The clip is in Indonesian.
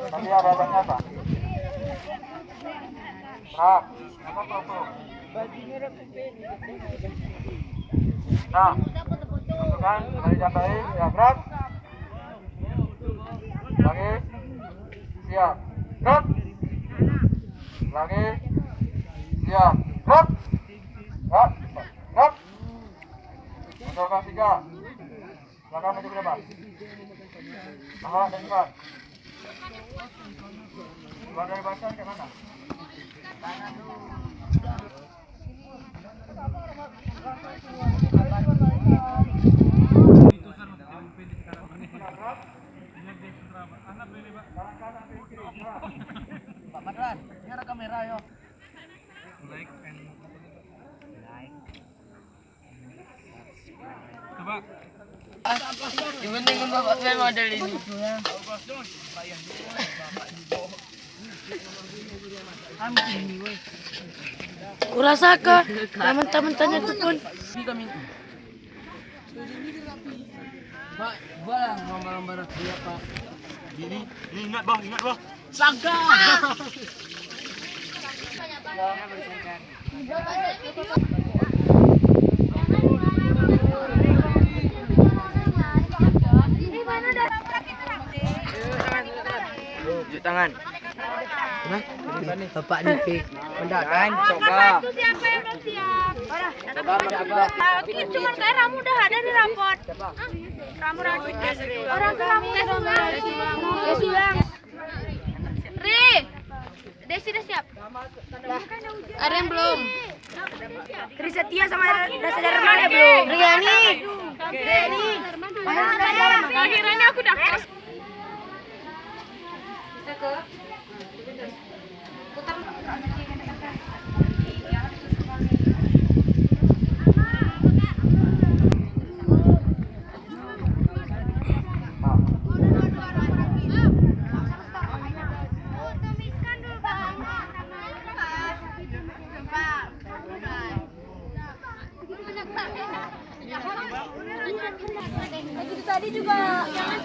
Tadi abang apa? Nah, apa foto? Nah, masukkan, kali jatuhin, ya gerak. Lagi, siap, gerak. Lagi, siap, gerak. Gerak, gerak. Masukkan 3. Belakang maju ke depan. Tahan dan cepat. Keluar dari barisan ke mana? Kanan dulu. Pak Madran, ini ada kamera yo. Like and like. Coba. Yang penting kan bapak saya model ini. Kurasa ke teman-teman tanya tuh pun. Pak, balang lomba-lomba dia Pak. Ini ingat bah. Saga. Tunjuk tangan. Nah, Bapak nih, mendakan coba. Siapa yang udah siap? Kita cuma kayak ramu udah ada di rapot. Ramu orang ke ramu sulang. Ri, Desi udah siap. Ada yang belum? Tri Setia sama Dasa Darman ya belum? Riani. Akhirnya aku udah. Bisa ke? Tadi juga jangan